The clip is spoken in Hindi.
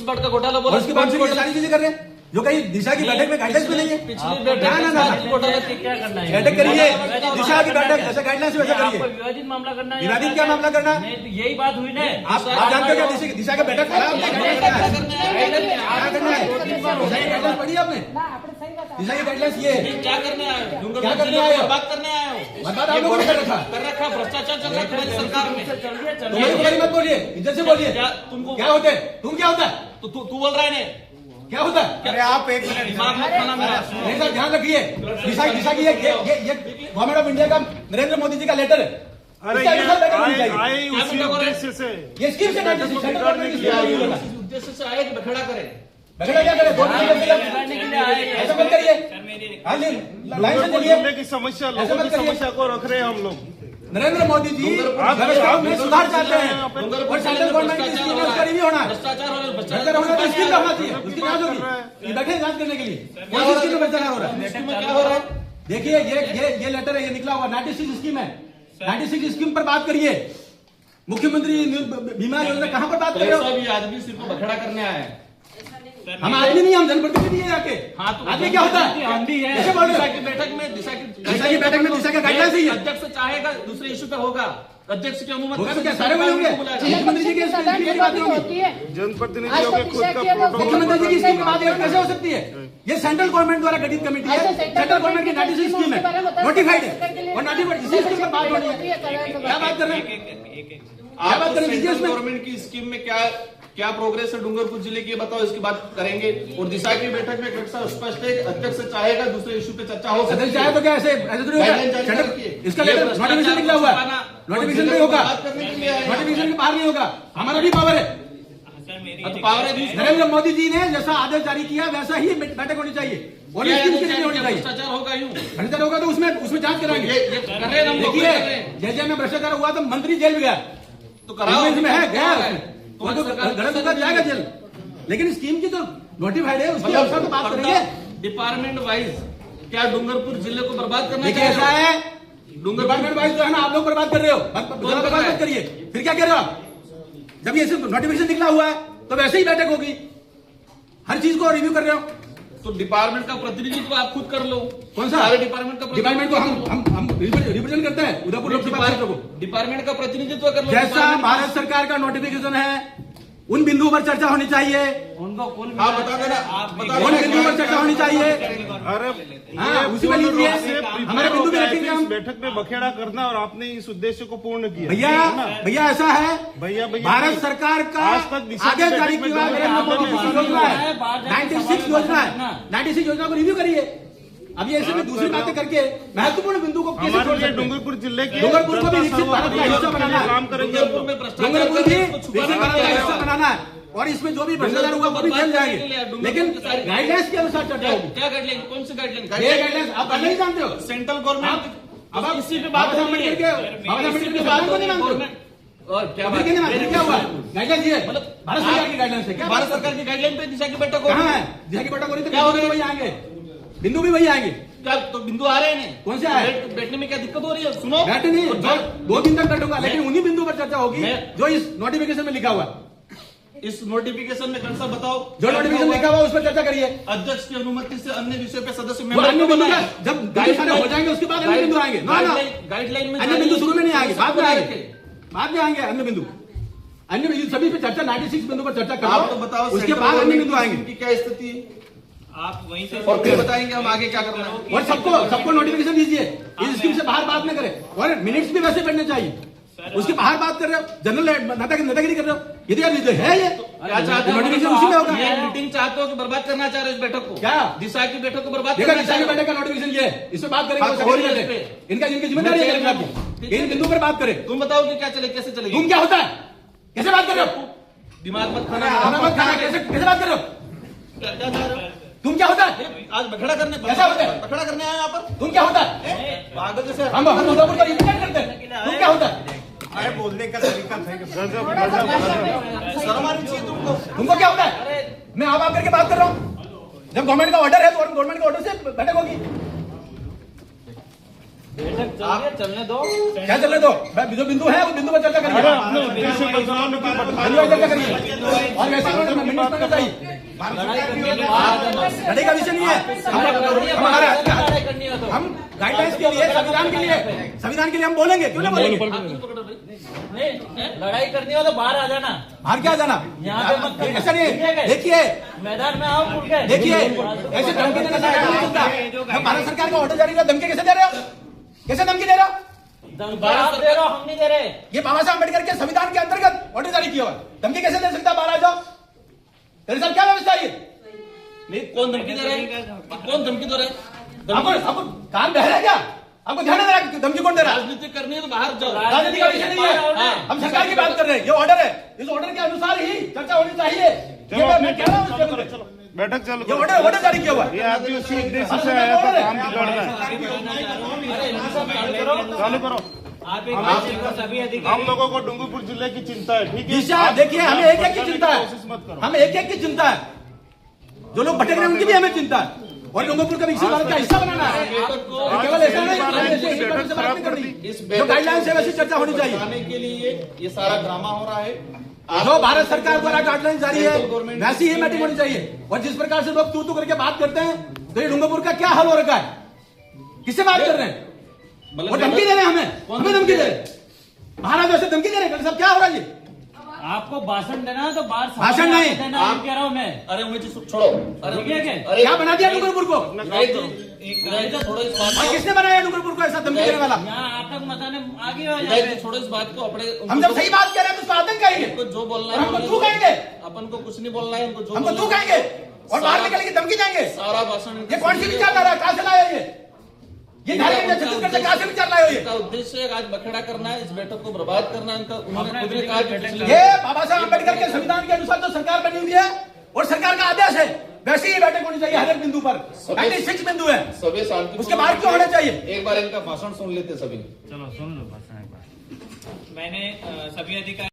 स्पॉट का घोटाला बोला, उसके बाद सारी चीजें कर रहे हैं जो कहीं दिशा की बैठक में गाइडलाइंस में नहीं है। पिछली बैठक घोटाला क्या करना है, बैठक करिए, दिशा की बैठक जैसे गाइडलाइंस वैसा करिए। विवादित मामला करना है, विवादित क्या मामला करना है, यही बात हुई ना। आप जानते हो क्या दिशा का बैठक क्या करना है, गाइडलाइंस पढ़ी आपने, दिशा की गाइडलाइंस ये है क्या करने आए, क्या करने आए, बात करने आए हो, बर्बाद आप लोगों ने कर रखा, भ्रष्टाचार चल रहा है तुम्हारी सरकार में। तुम्हारी मत बोलिए, इज्जत से बोलिए। तुमको क्या होते है, तुम क्या होता है, तो तू बोल रहा है ना, क्या होता है। अरे आप एक मिनट दिमाग मत खाना मेरा। नहीं सर, ध्यान रखिए, दिशा की ये गवर्नमेंट ऑफ इंडिया का नरेंद्र मोदी जी का लेटर है। अरे इसके अनुसार बैठक होनी चाहिए। आए उसी उद्देश्य से ये स्कीम से नहीं, उद्देश्य से आए कि बखेड़ा करे, बखेड़ा क्या करे, ऐसा मत करिए, लाइन से चलिए। जिले की समस्या, लोगों की समस्या को रख रहे हैं हम लोग। नरेंद्र मोदी जी व्यवस्थाओं में सुधार चाहते हैं और सेंट्रल गवर्नमेंट की स्कीम में उसका रिव्यू होना है, भ्रष्टाचार हो भ्रष्टाचार होना तो स्कीम होना चाहिए, उसकी जांच होगी। ये बैठे जांच करने के लिए कौन सी स्कीम में भ्रष्टाचार हो रहा है, क्या हो रहा है। देखिए ये लेटर है, ये निकला हुआ 96 स्कीम है, 96 स्कीम पर बात करिए। मुख्यमंत्री बीमा योजना कहाँ पर बात कर रहे हो, ये आदमी सिर्फ बखेड़ा करने आए हैं। हम आदमी नहीं, हम जनप्रतिनिधि है यहाँ के। हाँ, तो आदमी क्या होता है, हम भी है। कैसे बोल रहे दिशा हो? की बैठक में दिशा की बैठक में दिशा का गाइडलाइंस ही है। अध्यक्ष चाहेगा दूसरे इशू पे होगा, अध्यक्ष की अनुमति होगा तो क्या सारे वही होंगे, मुख्यमंत्री जी की बात होगी, जनप्रतिनिधियों के खुद का प्रोटोकॉल मुख्यमंत्री जी की स्कीम की बात कैसे हो सकती है। ये सेंट्रल गवर्नमेंट द्वारा गठित कमेटी है, सेंट्रल गवर्नमेंट की 96 स्कीम है, नोटिफाइड है और नोटिफाइड इसी स्कीम पर बात होनी है। क्या बात कर रहे हैं, आप सेंट्रल गवर्नमेंट की स्कीम में क्या प्रोग्रेस है डूंगरपुर जिले की, बताओ, इसकी बात करेंगे। और दिशा की बैठक में स्पष्ट है, अध्यक्ष चाहेगा दूसरे इशू पे चर्चा हो सकती है। चाहे तो क्या ऐसे थोड़ी होगा, इसका लेटर नोटिफिकेशन निकला हुआ है, नोटिफिकेशन नहीं होगा, नोटिफिकेशन के बाहर नहीं होगा, हमारा भी पावर है। नरेंद्र मोदी जी ने जैसा आदेश जारी किया वैसा ही बैठक होनी चाहिए और होनी चाहिए। भ्रष्टाचार होगा यूं, भ्रष्टाचार होगा तो उसमें जांच कराएंगे। देखिए जैसे में भ्रष्टाचार हुआ तो मंत्री जेल भी गया, तो कराओ, इसमें है गया, वो तो गलत होगा जाएगा जेल, लेकिन स्कीम की तो नोटिफाइड है, उसके अनुसार तो बात करेंगे। डिपार्टमेंट वाइज क्या डूंगरपुर जिले को बर्बाद करना देखिए ऐसा है, डिपार्टमेंट वाइज जो है ना आप लोग बर्बाद कर रहे हो, बर्बाद मत करिए। फिर क्या कह रहे हो आप, जब ये नोटिफिकेशन निकला हुआ है तो वैसे ही बैठक होगी, हर चीज को रिव्यू कर रहे हो तो डिपार्टमेंट का प्रतिनिधित्व आप खुद कर लो। कौन सा सारे डिपार्टमेंट का डिपार्टमेंट को हम रिप्रेजेंट करते हैं उदयपुर लोकसभा क्षेत्र को, डिपार्टमेंट का प्रतिनिधित्व कर लो। जैसा भारत सरकार का नोटिफिकेशन है उन बिंदुओं पर चर्चा होनी चाहिए, उनको आप बता देना, उन बिंदुओं पर चर्चा होनी चाहिए। अरे हाँ, उसी में लीजिए, हमारे बिंदु भी रखेंगे हम। बैठक में बखेड़ा करना और आपने इस उद्देश्य को पूर्ण किया। भैया ऐसा है, भैया भारत सरकार का आज तक दिशा आदेश की जारी बैठक में किया नरेंद्र मोदी जी की योजना है, 96 योजना है, 96 योजना को रिव्यू करिए। अब ये ऐसे में दूसरी बातें करके महत्वपूर्ण बिंदु को कैसे छोड़ हमारे सकते लिए हैं? डूंगरपुर जिले के डूंगरपुर को भी विकसित भारत का हिस्सा बनाना है, काम करेंगे। डूंगरपुर भी विकसित भारत का हिस्सा बनाना है और इसमें जो भी भ्रष्टाचार हुआ वो भी जल जाएंगे, लेकिन गाइडलाइंस के अनुसार चर्चा होगी। क्या गाइडलाइन, कौन सी गाइडलाइन? ये गाइडलाइंस आप नहीं जानते हो, सेंट्रल गवर्नमेंट अब आप इसी पे बाबा बात साहब हो रही है। अम्बेडकर के बारे में नहीं मानते और क्या फिर क्या हुआ, गाइडलाइंस ये मतलब भारत सरकार की गाइडलाइंस है क्या, भारत सरकार की गाइडलाइन पे दिशा की बैठक हो कहाँ है, दिशा की बैठक हो रही तो क्या हो रही है, वही आएंगे, बिंदु भी वही आएंगे। क्या तो बिंदु आ रहे हैं, कौन से आए, बैठने में क्या दिक्कत हो रही है? सुनो, बैठे नहीं, 2 दिन तक बैठूंगा, लेकिन उन्हीं बिंदु पर चर्चा होगी जो इस नोटिफिकेशन में लिखा हुआ है। इस नोटिफिकेशन में कौन सा बताओ, जो नोटिफिकेशन लिखा हुआ उस पर चर्चा करिए। अध्यक्ष की अनुमति से अन्य विषय पे सदस्य वो अन्य बिंदु का जब गाइडलाइन हो जाएंगे उसके बाद अन्य बिंदु आएंगे। ना गाइडलाइन में अन्य बिंदु शुरू में नहीं आएंगे, बाद में आएंगे, बाद में आएंगे अन्य बिंदु। अन्य सभी पे चर्चा 96 बिंदु पर चर्चा करो, आप तो बताओ उसके बाद अन्य बिंदु आएंगे की क्या स्थिति है, आप वहीं से और फिर बताएंगे हम आगे क्या करना है। और सबको नोटिफिकेशन दीजिए, इस स्कीम से बाहर बात न करें और मिनट्स भी वैसे पढ़ने चाहिए। उसके बाहर बात कर रहे हो, जनरल नेतागिरी कर रहे हो, ये तो है ये क्या चाहते हो, नोटिफिकेशन उसी में होगा। ये मीटिंग चाहते हो कि बर्बाद करना चाह रहे हो इस बैठक को? क्या दिशा की बैठक को बर्बाद देखा, करना दिशा की चाह रहे बैठक का नोटिफिकेशन ये है, इस पर बात करेंगे, इनकी जिम्मेदारी है, इन बिंदु पर बात करें। तुम बताओ कि क्या चले, कैसे चलेगी? तुम क्या होता है, कैसे बात कर रहे हो, दिमाग मत मत खाना, कैसे बात कर रहे हो, तुम क्या होता है, आज बखड़ा करने कैसा होता है, बखड़ा करने आए यहाँ पर, तुम क्या होता है, पागल जैसे हम उदयपुर का रिप्रेजेंट करते हैं, तुम क्या होता है, अरे बोलने का तरीका शर्म आनी चाहिए तुमको क्या होता है, मैं आप करके बात कर रहा हूँ, जब गवर्नमेंट का ऑर्डर है तो गवर्नमेंट के ऑर्डर से बैठक होगी। चलने दो। क्या चलने दो? जो बिंदु है वो बिंदु पर चर्चा करिए। अरे अपने उद्देश्य को चुनाव में क्यों बिंदु पर चर्चा करिए। और वैसे मिनट करना चाहिए। लड़ाई का विषय नहीं है। हम गाइडलाइंस के लिए, संविधान के लिए हम बोलेंगे, क्यों नहीं बोलेंगे? लड़ाई करनी हो तो बाहर आ जाना। बाहर क्या जाना? यहाँ पे मत करिए। ऐसा नहीं है। देखिए मैदान में आओ खुल के। देखिए, ऐसे धमकी देने से काम नहीं चलता। हम भारत सरकार का ऑर्डर जारी कर धमकी कैसे दे रहे हो? कैसे धमकी दे रहे हो? आप दे रहे हो, हम नहीं दे रहे। ये बाबा साहब अम्बेडकर के संविधान के अंतर्गत ऑर्डर जारी किया हुआ है। धमकी कैसे दे सकता? बाहर आ जाओ। तेरे साथ क्या व्यवस्था है? नहीं, कौन धमकी दे रहा है? कौन धमकी दे रहा है? आपको कान बहरा है क्या? आपको ध्यान दे रहा है धमकी कौन दे रहा है? राजनीति करनी है तो बाहर जाओ। राजनीति का विषय नहीं है। हम सरकार की बात कर रहे हैं। ये ऑर्डर है, इस ऑर्डर के अनुसार ही चर्चा होनी चाहिए। ये मैं कह रहा हूँ। बैठक चालू ये ऑर्डर जारी किया हुआ है। ये आदमी उसी उद्देश्य से आया था, काम बिगाड़ना है। चालू करो। हम लोगों को डूंगरपुर जिले की चिंता है, ठीक है? दिशा देखिए, हमें एक एक की चिंता है। हमें एक एक की चिंता है। जो लोग भटक रहे हैं उनकी भी हमें चिंता है। और डूंगरपुर का विकसित भारत का हिस्सा बनाना है। केवल ऐसा नहीं, जो गाइडलाइंस है वैसी चर्चा होनी चाहिए। बताने के लिए ये सारा ड्रामा हो रहा है। जो भारत सरकार द्वारा गाइडलाइन जारी है वैसी ही मीटिंग होनी चाहिए। और जिस प्रकार से लोग तू करके बात करते हैं, तो ये डूंगरपुर का क्या हाल हो रखा है? किससे बात कर रहे हैं? वो धमकी दे रहे हैं हमें धमकी दे रहे हैं। महाराज वैसे धमकी दे रहे हैं। सब क्या हो रहा है जी? आपको भाषण देना है तो बाहर भाषण नहीं, आप कह रहा हूँ मैं। अरे उमेश जी छोड़ो। अरे क्या बना दिया डूंगरपुर को? छोड़ो इस बात और किसने बनाया डूंगरपुर को ऐसा धमकी देने वाला? यहाँ आतंक मचाने आगे हो को। जाए। छोड़ो इस बात को। अपने हम जब सही बात कह रहे हैं तो उसको आतंक कहेंगे। उनको जो बोलना और है हमको तू कहेंगे। अपन को कुछ नहीं बोलना है। उनको जो हमको बोलना तू है। कहेंगे और बाहर निकल के धमकी देंगे। सारा भाषण ये कौन सी विचारधारा है? कहां से लाया ये झारखंड में छत्तीसगढ़ से कहां से विचार लाए हो? इनका उद्देश्य आज बखेड़ा करना है, इस बैठक को बर्बाद करना है। इनका उन्होंने खुद ने कहा कि ये बाबा साहब अम्बेडकर के संविधान के अनुसार जो सरकार बनी हुई है और सरकार का आदेश है, वैसी ही बैठक होनी चाहिए हर एक बिंदु पर। 96 बिंदु है, सभी शांति। उसके बाहर क्यों होना चाहिए? एक बार इनका भाषण सुन लेते सभी। चलो सुन लो भाषण एक बार। मैंने सभी अधिकारी